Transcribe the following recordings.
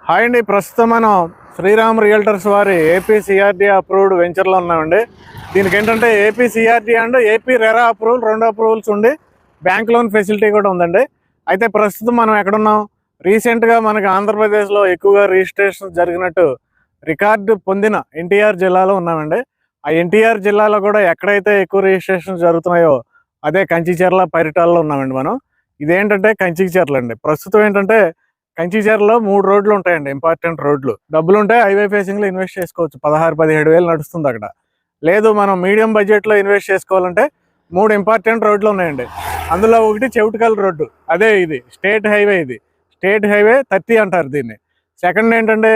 Hi అండి. ప్రస్తుతం మనం శ్రీరామ్ రియల్టర్స్ వారి ఏపీ సిఆర్డీ అప్రూవ్డ్ వెంచర్లో ఉన్నామండి. దీనికి ఏంటంటే AP CRD and AP RERA approval, రెండు అప్రూవల్స్ ఉండి బ్యాంక్ లోన్ ఫెసిలిటీ కూడా ఉందండి. అయితే ప్రస్తుతం మనం ఎక్కడున్నాం, రీసెంట్గా మనకి ఆంధ్రప్రదేశ్లో ఎక్కువగా రిజిస్ట్రేషన్ జరిగినట్టు రికార్డు పొందిన ఎన్టీఆర్ జిల్లాలో ఉన్నామండి. ఆ ఎన్టీఆర్ జిల్లాలో కూడా ఎక్కడైతే ఎక్కువ రిజిస్ట్రేషన్ జరుగుతున్నాయో అదే కంచిచర్ల, పరిటాల్లో ఉన్నామండి మనం. ఇదేంటంటే కంచిచర్ల అండి. ప్రస్తుతం ఏంటంటే కంచిచర్లో 3 రోడ్లు ఉంటాయండి, ఇంపార్టెంట్ రోడ్లు. డబ్బులు ఉంటే హైవే ఫేసింగ్లో ఇన్వెస్ట్ చేసుకోవచ్చు. 16-17 వేలు నడుస్తుంది అక్కడ. లేదు మనం మీడియం బడ్జెట్లో ఇన్వెస్ట్ చేసుకోవాలంటే 3 ఇంపార్టెంట్ రోడ్లు ఉన్నాయండి. అందులో ఒకటి చెవిటికల్ రోడ్డు, అదే ఇది స్టేట్ హైవే. ఇది స్టేట్ హైవే 30 అంటారు దీన్ని. సెకండ్ ఏంటంటే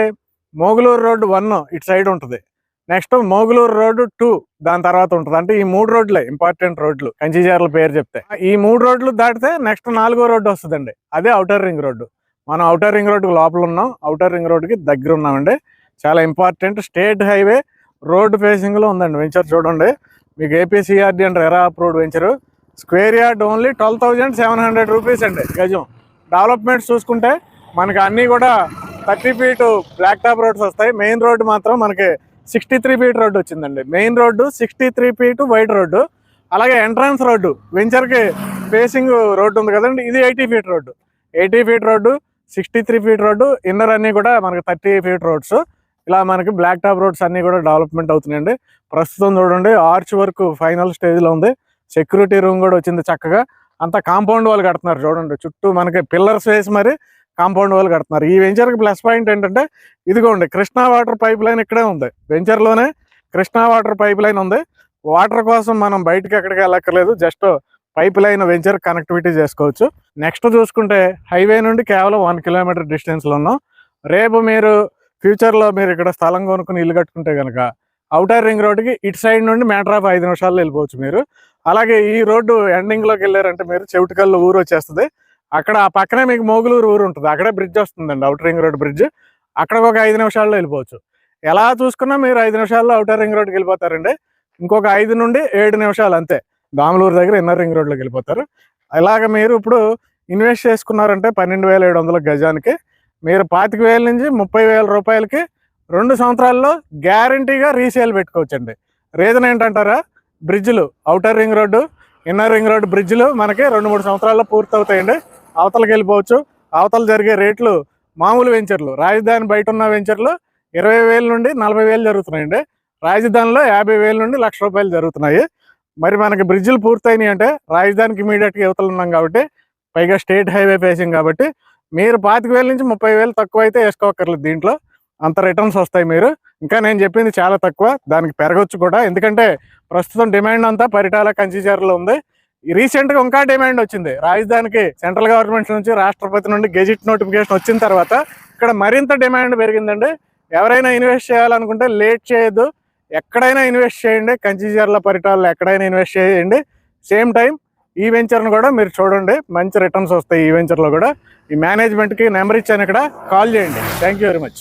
మోగులూరు రోడ్డు 1 ఇటు సైడ్ ఉంటుంది. నెక్స్ట్ మోగులూరు రోడ్డు 2 దాని తర్వాత ఉంటుంది. అంటే ఈ 3 రోడ్లే ఇంపార్టెంట్ రోడ్లు కంచిచర్ల పేరు చెప్తే. ఈ 3 రోడ్లు దాటితే నెక్స్ట్ 4వ రోడ్డు వస్తుందండి, అదే ఔటర్ రింగ్ రోడ్డు. మనం ఔటర్ రింగ్ రోడ్డుకి లోపల ఉన్నాం, ఔటర్ రింగ్ రోడ్డుకి దగ్గర ఉన్నామండి. చాలా ఇంపార్టెంట్ స్టేట్ హైవే రోడ్డు ఫేసింగ్లో ఉందండి వెంచర్. చూడండి, మీకు AP CRD and RERA approved venture. Square yard only 12,700 rupees అండి గజం. డెవలప్మెంట్స్ చూసుకుంటే మనకి అన్నీ కూడా 30 ఫీట్ బ్లాక్ టాప్ రోడ్స్ వస్తాయి. మెయిన్ రోడ్డు మాత్రం మనకి 63 ఫీట్ రోడ్డు వచ్చిందండి. Main road 63 feet wide road. అలాగే ఎంట్రన్స్ రోడ్డు, వెంచర్కి ఫేసింగ్ రోడ్డు ఉంది కదండి, ఇది 80 feet road. 80 feet road, 63 feet road, inner అన్నీ కూడా మనకి 30 ఫీట్ రోడ్స్. ఇలా మనకి బ్లాక్ టాప్ రోడ్స్ అన్నీ కూడా డెవలప్మెంట్ అవుతున్నాయండి. ప్రస్తుతం చూడండి, ఆర్చ్ వర్క్ ఫైనల్ స్టేజ్లో ఉంది. సెక్యూరిటీ రూమ్ కూడా వచ్చింది చక్కగా. అంతా కాంపౌండ్ వాళ్ళు కడుతున్నారు చూడండి, చుట్టూ మనకి పిల్లర్స్ వేసి మరి కాంపౌండ్ వాళ్ళు కడుతున్నారు. ఈ వెంచర్కి ప్లస్ పాయింట్ ఏంటంటే ఇదిగోండి, కృష్ణా వాటర్ పైప్ లైన్ ఇక్కడే ఉంది. వెంచర్లోనే కృష్ణా వాటర్ పైప్ లైన్ ఉంది. వాటర్ కోసం మనం బయటకి ఎక్కడికి వెళ్ళక్కర్లేదు, just pipe line venture connectivity చేసుకోవచ్చు. నెక్స్ట్ చూసుకుంటే హైవే నుండి కేవలం 1 కిలోమీటర్ డిస్టెన్స్లో ఉన్నాం. రేపు మీరు ఫ్యూచర్లో మీరు ఇక్కడ స్థలం కొనుక్కుని ఇల్లు కట్టుకుంటే కనుక ఔటర్ రింగ్ రోడ్డుకి ఇటు సైడ్ నుండి మ్యాటర్ ఆఫ్ 5 నిమిషాల్లో వెళ్ళిపోవచ్చు మీరు. అలాగే ఈ రోడ్డు ఎండింగ్లోకి వెళ్ళారంటే మీరు చెవిటికల్లు ఊరు వచ్చేస్తుంది. అక్కడ ఆ పక్కనే మీకు మోగులూరు ఊరు ఉంటుంది, అక్కడే బ్రిడ్జ్ వస్తుందండి, ఔటర్ రింగ్ రోడ్ బ్రిడ్జ్. అక్కడికి ఒక 5 నిమిషాల్లో వెళ్ళిపోవచ్చు. ఎలా చూసుకున్నా మీరు 5 నిమిషాల్లో ఔటర్ రింగ్ రోడ్కి వెళ్ళిపోతారండి. ఇంకొక 5 నుండి 7 నిమిషాలు అంతే దాములూరు దగ్గర ఇన్నర్ రింగ్ రోడ్లోకి వెళ్ళిపోతారు. అలాగ మీరు ఇప్పుడు ఇన్వెస్ట్ చేసుకున్నారంటే 12,700 గజానికి మీరు 25,000 నుంచి 30,000 రూపాయలకి 2 సంవత్సరాల్లో గ్యారంటీగా రీసేల్ పెట్టుకోవచ్చండి. రీజన్ ఏంటంటారా, బ్రిడ్జ్లు, outer ring road, inner ring road బ్రిడ్జ్లు మనకి 2-3 సంవత్సరాల్లో పూర్తవుతాయండి. అవతలకి వెళ్ళిపోవచ్చు. అవతల జరిగే రేట్లు మామూలు వెంచర్లు, రాజధాని బయట ఉన్న వెంచర్లు 20,000 నుండి 40,000 జరుగుతున్నాయండి. రాజధానిలో 50,000 నుండి 1,00,000 రూపాయలు జరుగుతున్నాయి. మరి మనకి బ్రిడ్జ్లు పూర్తయినాయి అంటే రాజధానికి ఇమీడియట్గా యువతలు ఉన్నాం కాబట్టి, పైగా స్టేట్ హైవే ఫేసింగ్ కాబట్టి మీరు 25,000 నుంచి 30,000 తక్కువ అయితే వేసుకోకర్లేదు. దీంట్లో అంత రిటర్న్స్ వస్తాయి. మీరు ఇంకా నేను చెప్పింది చాలా తక్కువ, దానికి పెరగచ్చు కూడా. ఎందుకంటే ప్రస్తుతం డిమాండ్ అంతా పరిటాల, కంచిచర్లలో ఉంది. రీసెంట్గా ఇంకా డిమాండ్ వచ్చింది. రాజధానికి సెంట్రల్ గవర్నమెంట్ నుంచి, రాష్ట్రపతి నుండి గెజిట్ నోటిఫికేషన్ వచ్చిన తర్వాత ఇక్కడ మరింత డిమాండ్ పెరిగిందండి. ఎవరైనా ఇన్వెస్ట్ చేయాలనుకుంటే లేట్ చేయొద్దు, ఎక్కడైనా ఇన్వెస్ట్ చేయండి. కంచిచర్ల, పరిటాల్లో ఎక్కడైనా ఇన్వెస్ట్ చేయండి. సేమ్ టైం ఈ వెంచర్ను కూడా మీరు చూడండి, మంచి రిటర్న్స్ వస్తాయి ఈ వెంచర్లో కూడా. ఈ మేనేజ్మెంట్కి నెంబర్ ఇచ్చాను, ఇక్కడ కాల్ చేయండి. Thank you very much.